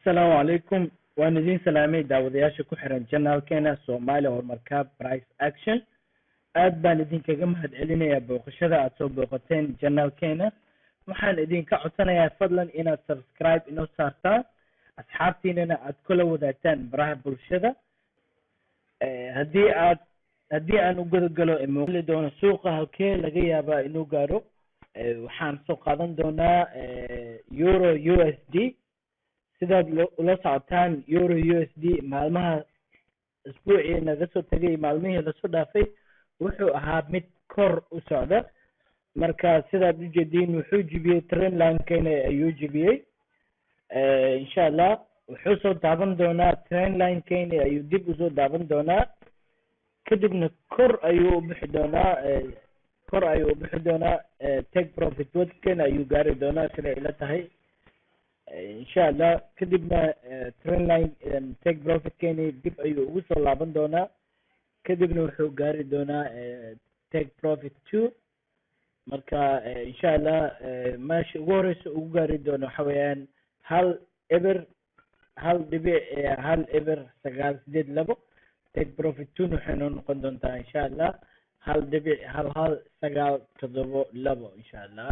Asalaamu calaykum. Waan idin salaamay daawadayaasha ku xiran channelkeena Soomaali Horumarka Price Action. Aad baan idinkaga mahadcelinayaa booqashada aad soo booqateen channelkeena. Waxaan idinka codsanayaa fadlan inaad subscribe inoo saartaan, asxaabtiinana aad kula wadaagtaan baraha bulshada. haddii aan u gudagalo muuqaali doono suuqa halkee laga yaabaa inuu gaaro, waxaan soo qaadan doonaa Euro USD. sidaad ula socotaan Euro USD maalmaha isbuucii naga soo tagay maalmihii lasoo dhaafay wuxuu ahaa mid kor u socda. marka sidaad u jeediin wuxuu jibiyey trend line-keena ayuu jibiyey. insha Allah wuxuu soo daaban doonaa trend line-keena ayuu dib usoo daaban doonaa, kadibna kor ayuu u bixi doonaa take profit wadkeena ayuu gaari doonaa sida ila tahay. insha Allah kadibna trend line take profit keeni dib ayuu ugu soo laaban doonaa, kadibna wuxuu gaari doonaa take profit 2. marka insha Allah meesha ugu horeysa ugu gaari doono waxa weeyaan 1.982 take profit 2 waxay noo noqon doontaa insha Allah 1.1192 insha Allah.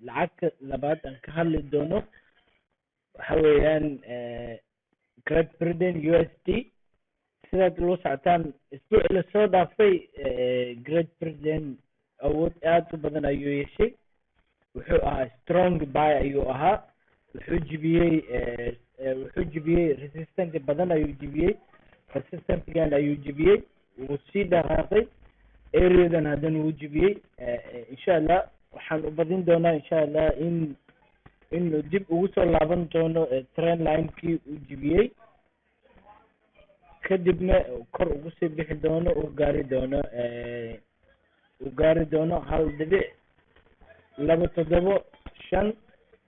lacagta labaad aan ka hadli doono waxa weeyaan Great Britain USD. sidaad loo socotaan isbuucii lasoo dhaafay Great Britain awood aad u badan ayuu yeeshay. wuxuu ahaa strong buy ayuu ahaa. wuxuu jibiyey resistance badan ayuu jibiyey. resistance-gan ayuu jibiyey, wuu sii dhaqaaqay areadan haddana wuu jibiyey. insha Allah waxaan u badin doonaa insha Allah inuu dib ugu soo laaban doono trend line-kii uu jibiyey, kadibna kor ugu sii bixi doono uu gaari doono 1.275,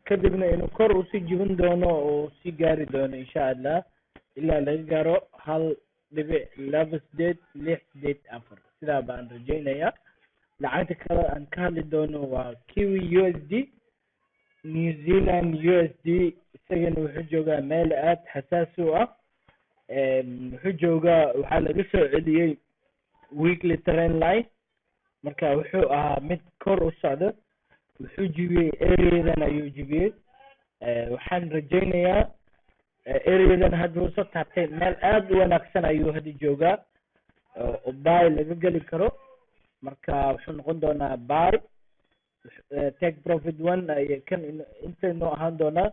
kadibna inuu kor usii jibin doono oo sii gaari doono insha Allah ilaa laga gaaro 1.2864. sidaa baan rajaynayaa. lacagta kale aan ka hadli doono waa Kiwi USD. New Zealand USD isagana wuxuu joogaa meel aad xasaasi u ah. waxaa laga soo celiyey weekly trend line, marka wuxuu ahaa mid kor u socdo. wuxuu jibiyey areadan ayuu jibiyey. waxaan rajaynayaa areadan hadda uu soo taabtay meel aad u wanaagsan ayuu hadda joogaa oo buy laga geli karo. marka wuxuu noqon doonaa buy take profit 1 kan inta noo ahaan doonaa,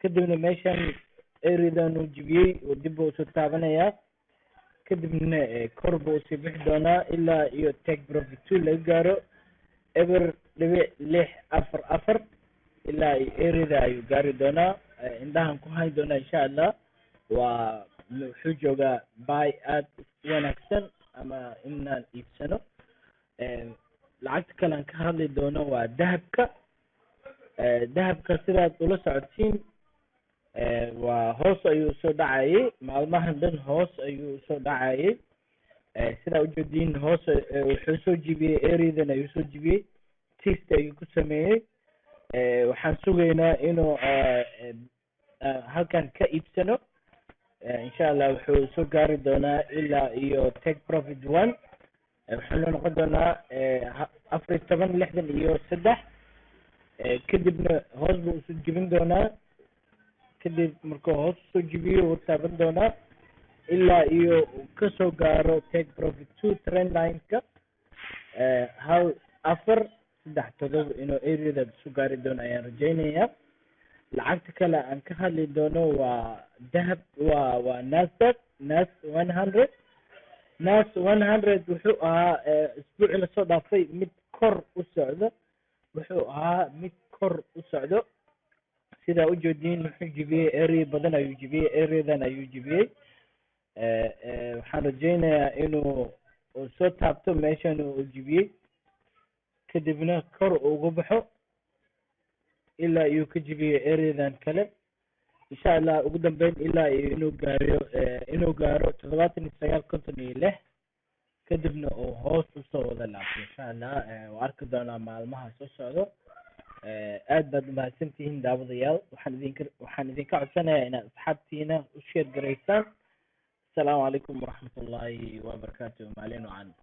kadibna meeshan areadan uu jibiyey oo dib uu soo taabanayaa, kadibna kor buu usii bixi doonaa ilaa iyo take profit 2 laga gaaro 0.644 ilaa iyo areada ayuu gaari doonaa. indhahan ku hayn doonaa insha Allah. wuxuu joogaa buy aad wanaagsan ama inaan iibsano. lacagta kale aan ka hadli doono waa dahabka. dahabka sidaad ula socotiin waa hoos ayuu soo dhacayay maalmahan dhan, hoos ayuu soo dhacayay. sidaa ujeediin hoos wuxuu soo jibiyey areadan ayuu soo jibiyey, test ayuu ku sameeyey. waxaan sugaynaa inuu halkan ka iibsano. insha Allah wuxuu soo gaari doonaa ilaa iyo take profit 1. wuxuu noqon doonaa 14.63. kadibna hoos buu usoo jibin doonaa. kadib markuu hoos usoo jibiyo wuu taaban doonaa ilaa iyo kasoo gaaro take profit 2 trend line-ka 1.437 inuu areada soo gaari doono ayaan rajaynayaa. lacagta kale aan ka hadli doono waa dahab, waa Nasdaq 100. NAS 100 wuxuu ahaa isbuucii lasoo dhaafay mid kor u socdo. sidaa u jeediin wuxuu jibiyey area badan ayuu jibiyey, areadan ayuu jibiyey. waxaan rajaynayaa inuu soo taabto meeshan uu jibiyey, kadibna kor ugu baxo ilaa iyuu ka jibiyey areadan kale insha Allah. ugu dambeyn ilaa inuu gaaro 79.56, kadibna uu hoos usoo wada laabto insha Allah. waa arki doonaa maalmaha soo socdo. aad baad umahadsantihiin daawadayaal. waxaan idinka codsanayaa inaad asxaabtiina u sheer garaysaan. asalaamu calaykum waraxmatullaahi wabarakaatu. maalin wacan.